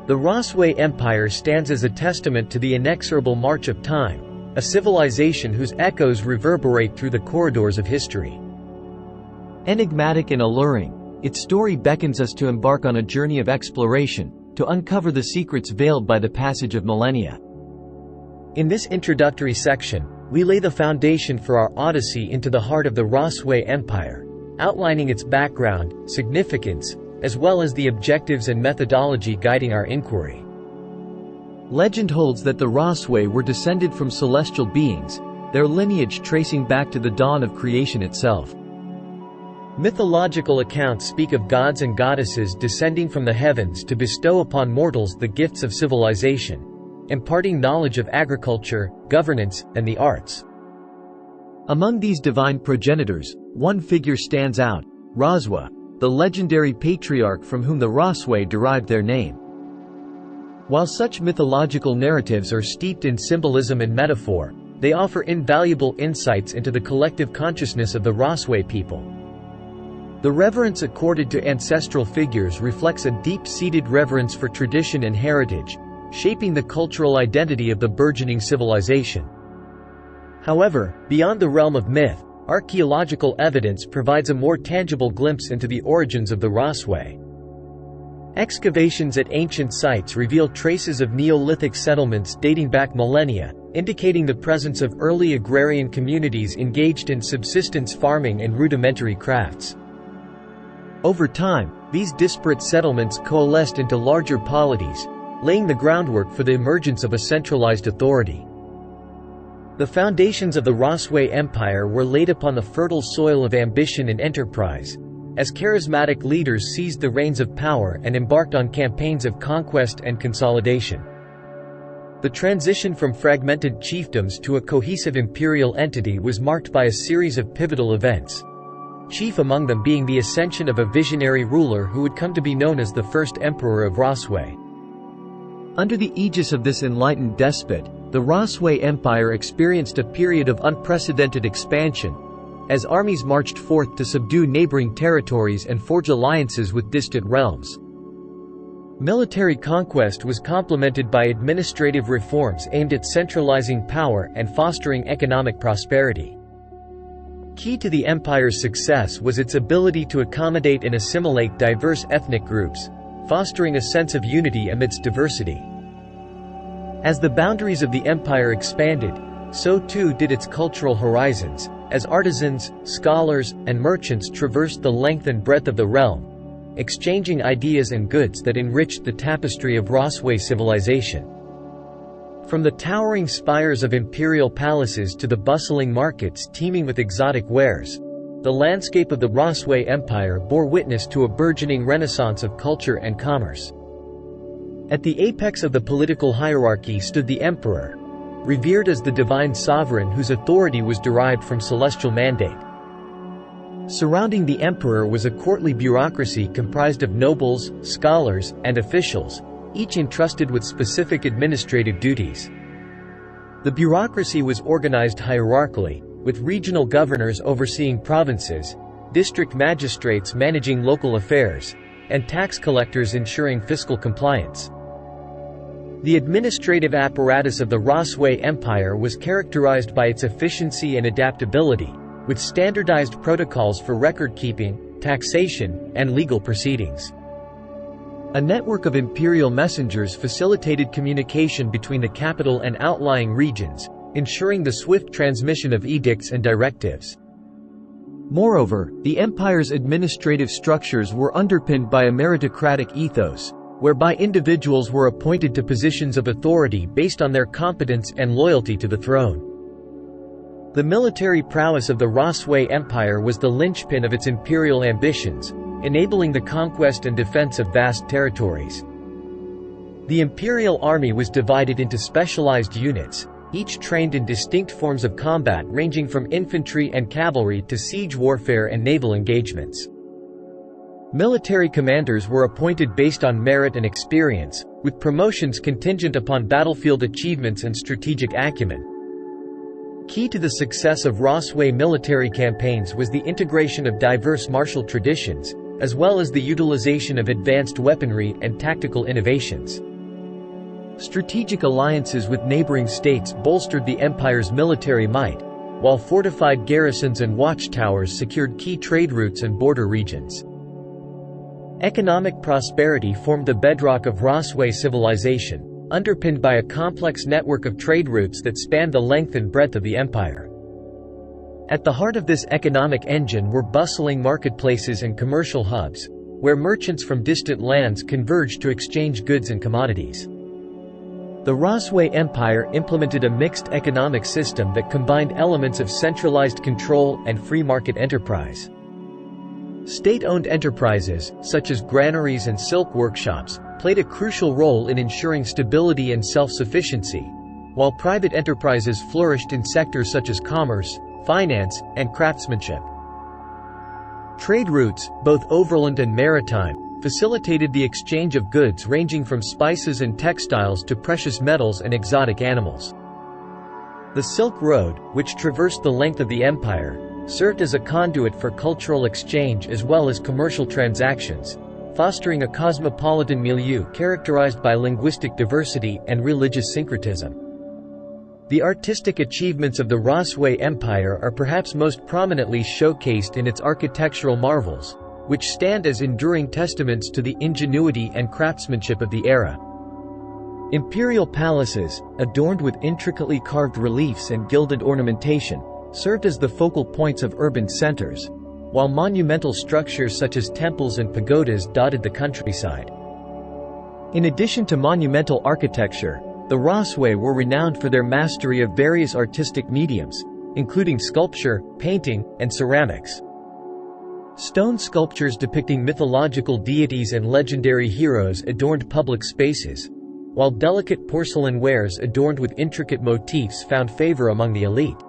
The Roswei Empire stands as a testament to the inexorable march of time, a civilization whose echoes reverberate through the corridors of history. Enigmatic and alluring, its story beckons us to embark on a journey of exploration, to uncover the secrets veiled by the passage of millennia. In this introductory section, we lay the foundation for our odyssey into the heart of the Roswei Empire, outlining its background, significance, as well as the objectives and methodology guiding our inquiry. Legend holds that the Roswei were descended from celestial beings, their lineage tracing back to the dawn of creation itself. Mythological accounts speak of gods and goddesses descending from the heavens to bestow upon mortals the gifts of civilization, imparting knowledge of agriculture, governance, and the arts. Among these divine progenitors, one figure stands out: Roswei, the legendary patriarch from whom the Roswei derived their name. While such mythological narratives are steeped in symbolism and metaphor, they offer invaluable insights into the collective consciousness of the Roswei people. The reverence accorded to ancestral figures reflects a deep-seated reverence for tradition and heritage, shaping the cultural identity of the burgeoning civilization. However, beyond the realm of myth, archaeological evidence provides a more tangible glimpse into the origins of the Roswei. Excavations at ancient sites reveal traces of Neolithic settlements dating back millennia, indicating the presence of early agrarian communities engaged in subsistence farming and rudimentary crafts. Over time, these disparate settlements coalesced into larger polities, laying the groundwork for the emergence of a centralized authority. The foundations of the Roswei Empire were laid upon the fertile soil of ambition and enterprise, as charismatic leaders seized the reins of power and embarked on campaigns of conquest and consolidation. The transition from fragmented chiefdoms to a cohesive imperial entity was marked by a series of pivotal events, chief among them being the ascension of a visionary ruler who would come to be known as the first emperor of Roswei. Under the aegis of this enlightened despot, the Roswei Empire experienced a period of unprecedented expansion, as armies marched forth to subdue neighboring territories and forge alliances with distant realms. Military conquest was complemented by administrative reforms aimed at centralizing power and fostering economic prosperity. Key to the empire's success was its ability to accommodate and assimilate diverse ethnic groups, fostering a sense of unity amidst diversity. As the boundaries of the empire expanded, so too did its cultural horizons, as artisans, scholars, and merchants traversed the length and breadth of the realm, exchanging ideas and goods that enriched the tapestry of Roswei civilization. From the towering spires of imperial palaces to the bustling markets teeming with exotic wares, the landscape of the Roswei Empire bore witness to a burgeoning renaissance of culture and commerce. At the apex of the political hierarchy stood the emperor, revered as the divine sovereign whose authority was derived from celestial mandate. Surrounding the emperor was a courtly bureaucracy comprised of nobles, scholars, and officials, each entrusted with specific administrative duties. The bureaucracy was organized hierarchically, with regional governors overseeing provinces, district magistrates managing local affairs, and tax collectors ensuring fiscal compliance. The administrative apparatus of the Roswei Empire was characterized by its efficiency and adaptability, with standardized protocols for record-keeping, taxation, and legal proceedings. A network of imperial messengers facilitated communication between the capital and outlying regions, ensuring the swift transmission of edicts and directives. Moreover, the empire's administrative structures were underpinned by a meritocratic ethos, whereby individuals were appointed to positions of authority based on their competence and loyalty to the throne. The military prowess of the Roswei Empire was the linchpin of its imperial ambitions, enabling the conquest and defense of vast territories. The imperial army was divided into specialized units, each trained in distinct forms of combat ranging from infantry and cavalry to siege warfare and naval engagements. Military commanders were appointed based on merit and experience, with promotions contingent upon battlefield achievements and strategic acumen. Key to the success of Roswei military campaigns was the integration of diverse martial traditions, as well as the utilization of advanced weaponry and tactical innovations. Strategic alliances with neighboring states bolstered the empire's military might, while fortified garrisons and watchtowers secured key trade routes and border regions. Economic prosperity formed the bedrock of Roswei civilization, underpinned by a complex network of trade routes that spanned the length and breadth of the empire. At the heart of this economic engine were bustling marketplaces and commercial hubs, where merchants from distant lands converged to exchange goods and commodities. The Roswei Empire implemented a mixed economic system that combined elements of centralized control and free market enterprise. State-owned enterprises, such as granaries and silk workshops, played a crucial role in ensuring stability and self-sufficiency, while private enterprises flourished in sectors such as commerce, finance, and craftsmanship. Trade routes, both overland and maritime, facilitated the exchange of goods ranging from spices and textiles to precious metals and exotic animals. The Silk Road, which traversed the length of the empire, served as a conduit for cultural exchange as well as commercial transactions, fostering a cosmopolitan milieu characterized by linguistic diversity and religious syncretism. The artistic achievements of the Roswei Empire are perhaps most prominently showcased in its architectural marvels, which stand as enduring testaments to the ingenuity and craftsmanship of the era. Imperial palaces, adorned with intricately carved reliefs and gilded ornamentation, served as the focal points of urban centers, while monumental structures such as temples and pagodas dotted the countryside. In addition to monumental architecture, the Roswei were renowned for their mastery of various artistic mediums, including sculpture, painting, and ceramics. Stone sculptures depicting mythological deities and legendary heroes adorned public spaces, while delicate porcelain wares adorned with intricate motifs found favor among the elite.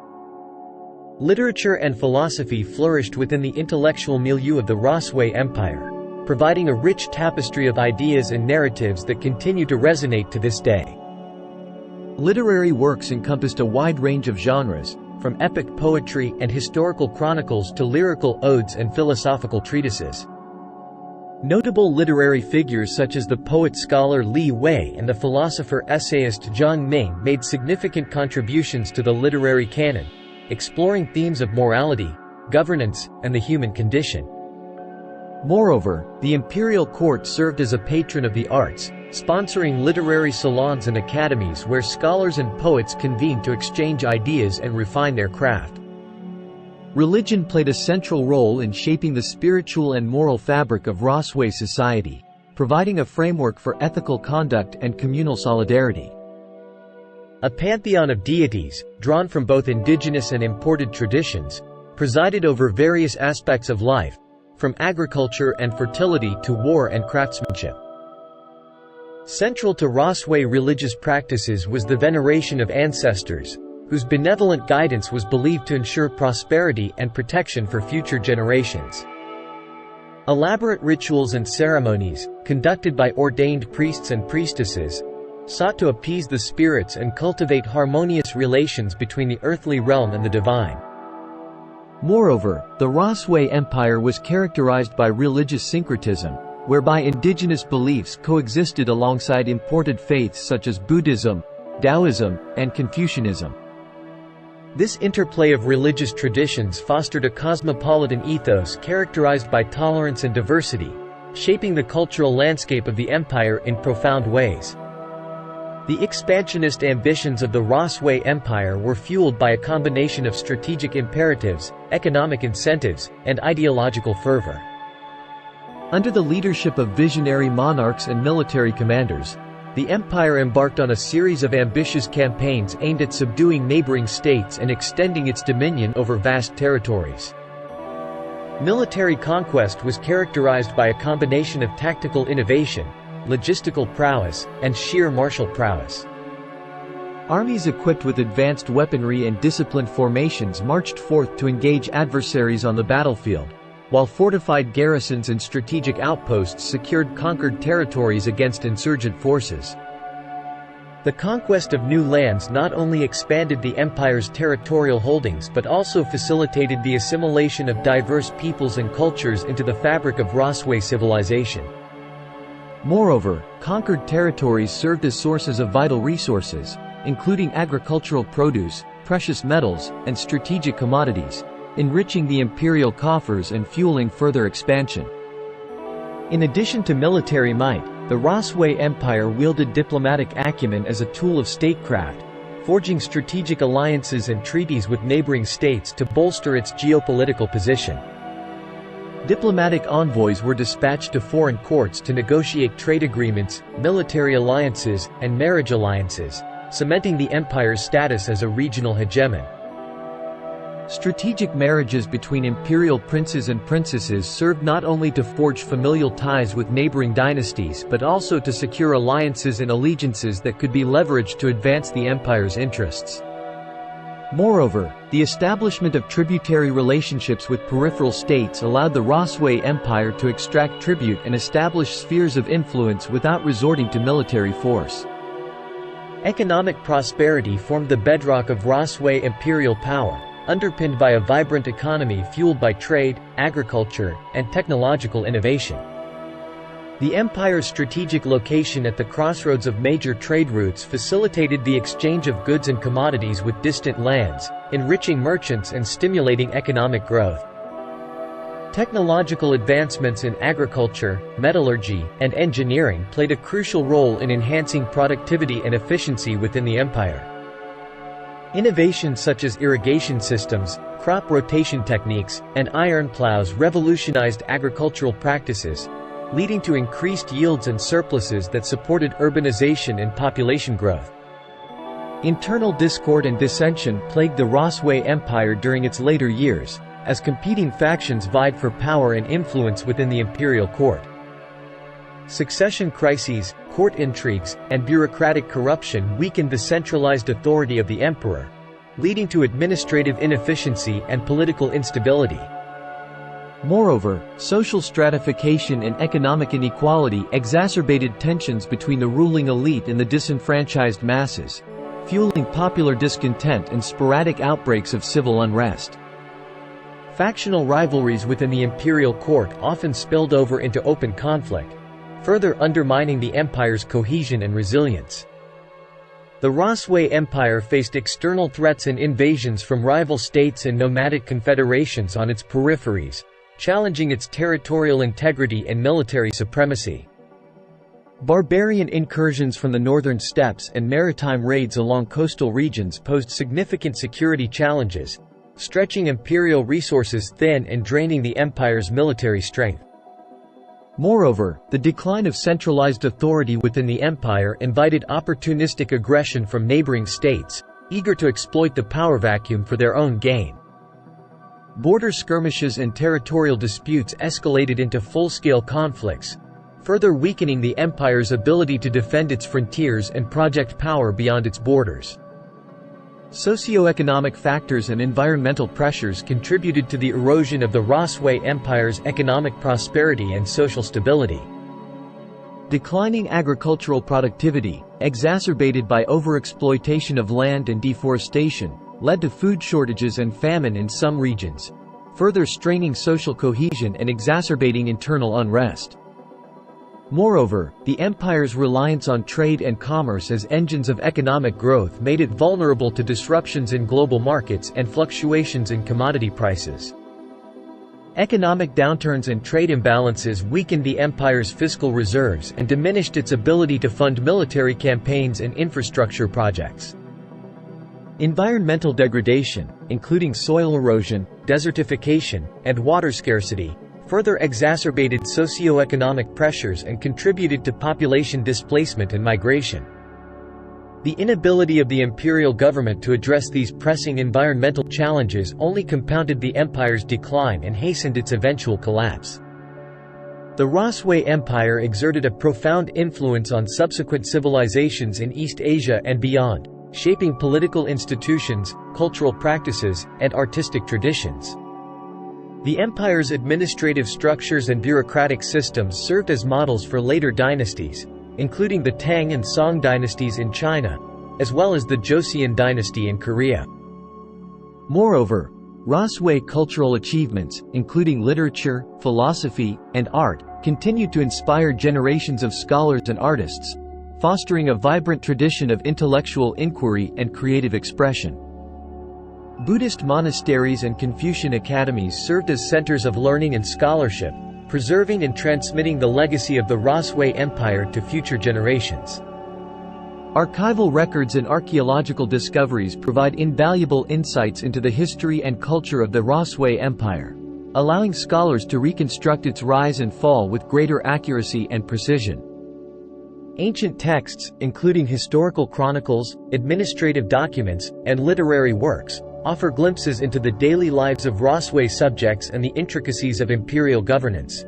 Literature and philosophy flourished within the intellectual milieu of the Roswei Empire, providing a rich tapestry of ideas and narratives that continue to resonate to this day. Literary works encompassed a wide range of genres, from epic poetry and historical chronicles to lyrical odes and philosophical treatises. Notable literary figures such as the poet-scholar Li Wei and the philosopher-essayist Zhang Ming made significant contributions to the literary canon, exploring themes of morality, governance, and the human condition. Moreover, the imperial court served as a patron of the arts, sponsoring literary salons and academies where scholars and poets convened to exchange ideas and refine their craft. Religion played a central role in shaping the spiritual and moral fabric of Roswei society, providing a framework for ethical conduct and communal solidarity. A pantheon of deities, drawn from both indigenous and imported traditions, presided over various aspects of life, from agriculture and fertility to war and craftsmanship. Central to Roswei religious practices was the veneration of ancestors, whose benevolent guidance was believed to ensure prosperity and protection for future generations. Elaborate rituals and ceremonies, conducted by ordained priests and priestesses, sought to appease the spirits and cultivate harmonious relations between the earthly realm and the divine. Moreover, the Roswei Empire was characterized by religious syncretism, whereby indigenous beliefs coexisted alongside imported faiths such as Buddhism, Taoism, and Confucianism. This interplay of religious traditions fostered a cosmopolitan ethos characterized by tolerance and diversity, shaping the cultural landscape of the empire in profound ways. The expansionist ambitions of the Roswei Empire were fueled by a combination of strategic imperatives, economic incentives, and ideological fervor. Under the leadership of visionary monarchs and military commanders, the empire embarked on a series of ambitious campaigns aimed at subduing neighboring states and extending its dominion over vast territories. Military conquest was characterized by a combination of tactical innovation, logistical prowess, and sheer martial prowess. Armies equipped with advanced weaponry and disciplined formations marched forth to engage adversaries on the battlefield, while fortified garrisons and strategic outposts secured conquered territories against insurgent forces. The conquest of new lands not only expanded the empire's territorial holdings but also facilitated the assimilation of diverse peoples and cultures into the fabric of Roswei civilization. Moreover, conquered territories served as sources of vital resources, including agricultural produce, precious metals, and strategic commodities, enriching the imperial coffers and fueling further expansion. In addition to military might, the Roswei Empire wielded diplomatic acumen as a tool of statecraft, forging strategic alliances and treaties with neighboring states to bolster its geopolitical position. Diplomatic envoys were dispatched to foreign courts to negotiate trade agreements, military alliances, and marriage alliances, cementing the empire's status as a regional hegemon. Strategic marriages between imperial princes and princesses served not only to forge familial ties with neighboring dynasties but also to secure alliances and allegiances that could be leveraged to advance the empire's interests. Moreover, the establishment of tributary relationships with peripheral states allowed the Roswei Empire to extract tribute and establish spheres of influence without resorting to military force. Economic prosperity formed the bedrock of Roswei imperial power, underpinned by a vibrant economy fueled by trade, agriculture, and technological innovation. The empire's strategic location at the crossroads of major trade routes facilitated the exchange of goods and commodities with distant lands, enriching merchants and stimulating economic growth. Technological advancements in agriculture, metallurgy, and engineering played a crucial role in enhancing productivity and efficiency within the empire. Innovations such as irrigation systems, crop rotation techniques, and iron plows revolutionized agricultural practices, leading to increased yields and surpluses that supported urbanization and population growth. Internal discord and dissension plagued the Roswei Empire during its later years, as competing factions vied for power and influence within the imperial court. Succession crises, court intrigues, and bureaucratic corruption weakened the centralized authority of the emperor, leading to administrative inefficiency and political instability. Moreover, social stratification and economic inequality exacerbated tensions between the ruling elite and the disenfranchised masses, fueling popular discontent and sporadic outbreaks of civil unrest. Factional rivalries within the imperial court often spilled over into open conflict, further undermining the empire's cohesion and resilience. The Roswei Empire faced external threats and invasions from rival states and nomadic confederations on its peripheries, challenging its territorial integrity and military supremacy. Barbarian incursions from the northern steppes and maritime raids along coastal regions posed significant security challenges, stretching imperial resources thin and draining the empire's military strength. Moreover, the decline of centralized authority within the empire invited opportunistic aggression from neighboring states, eager to exploit the power vacuum for their own gain. Border skirmishes and territorial disputes escalated into full-scale conflicts, further weakening the empire's ability to defend its frontiers and project power beyond its borders. Socioeconomic factors and environmental pressures contributed to the erosion of the Roswei Empire's economic prosperity and social stability. Declining agricultural productivity, exacerbated by overexploitation of land and deforestation, led to food shortages and famine in some regions, further straining social cohesion and exacerbating internal unrest. Moreover, the empire's reliance on trade and commerce as engines of economic growth made it vulnerable to disruptions in global markets and fluctuations in commodity prices. Economic downturns and trade imbalances weakened the empire's fiscal reserves and diminished its ability to fund military campaigns and infrastructure projects. Environmental degradation, including soil erosion, desertification, and water scarcity, further exacerbated socioeconomic pressures and contributed to population displacement and migration. The inability of the imperial government to address these pressing environmental challenges only compounded the empire's decline and hastened its eventual collapse. The Roswei Empire exerted a profound influence on subsequent civilizations in East Asia and beyond, shaping political institutions, cultural practices, and artistic traditions. The empire's administrative structures and bureaucratic systems served as models for later dynasties, including the Tang and Song dynasties in China, as well as the Joseon dynasty in Korea. Moreover, Roswei cultural achievements, including literature, philosophy, and art, continue to inspire generations of scholars and artists, fostering a vibrant tradition of intellectual inquiry and creative expression. Buddhist monasteries and Confucian academies served as centers of learning and scholarship, preserving and transmitting the legacy of the Roswei Empire to future generations. Archival records and archaeological discoveries provide invaluable insights into the history and culture of the Roswei Empire, allowing scholars to reconstruct its rise and fall with greater accuracy and precision. Ancient texts, including historical chronicles, administrative documents, and literary works, offer glimpses into the daily lives of Roswei subjects and the intricacies of imperial governance.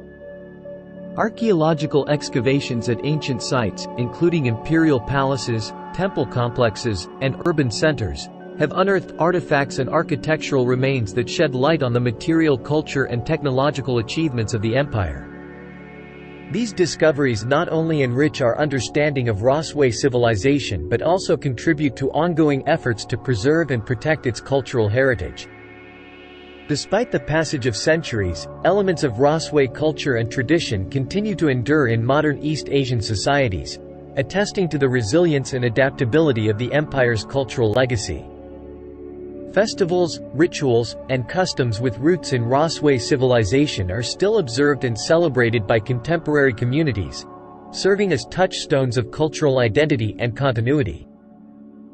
Archaeological excavations at ancient sites, including imperial palaces, temple complexes, and urban centers, have unearthed artifacts and architectural remains that shed light on the material culture and technological achievements of the empire. These discoveries not only enrich our understanding of Roswei civilization but also contribute to ongoing efforts to preserve and protect its cultural heritage. Despite the passage of centuries, elements of Roswei culture and tradition continue to endure in modern East Asian societies, attesting to the resilience and adaptability of the empire's cultural legacy. Festivals, rituals, and customs with roots in Roswei civilization are still observed and celebrated by contemporary communities, serving as touchstones of cultural identity and continuity.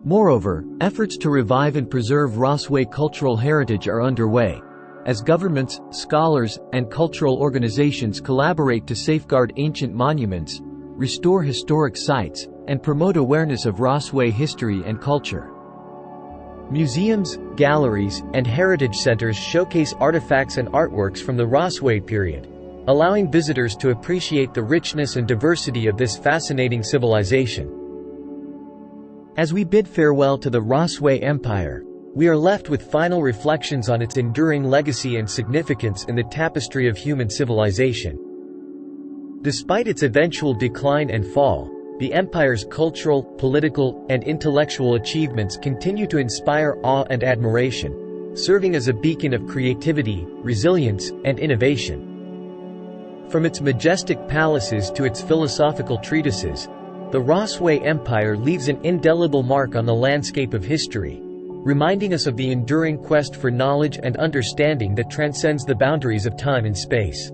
Moreover, efforts to revive and preserve Roswei cultural heritage are underway, as governments, scholars, and cultural organizations collaborate to safeguard ancient monuments, restore historic sites, and promote awareness of Roswei history and culture. Museums, galleries, and heritage centers showcase artifacts and artworks from the Roswei period, allowing visitors to appreciate the richness and diversity of this fascinating civilization. As we bid farewell to the Roswei Empire, we are left with final reflections on its enduring legacy and significance in the tapestry of human civilization. Despite its eventual decline and fall, the empire's cultural, political, and intellectual achievements continue to inspire awe and admiration, serving as a beacon of creativity, resilience, and innovation. From its majestic palaces to its philosophical treatises, the Roswei Empire leaves an indelible mark on the landscape of history, reminding us of the enduring quest for knowledge and understanding that transcends the boundaries of time and space.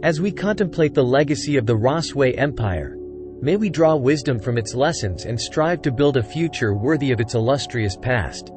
As we contemplate the legacy of the Roswei Empire, may we draw wisdom from its lessons and strive to build a future worthy of its illustrious past.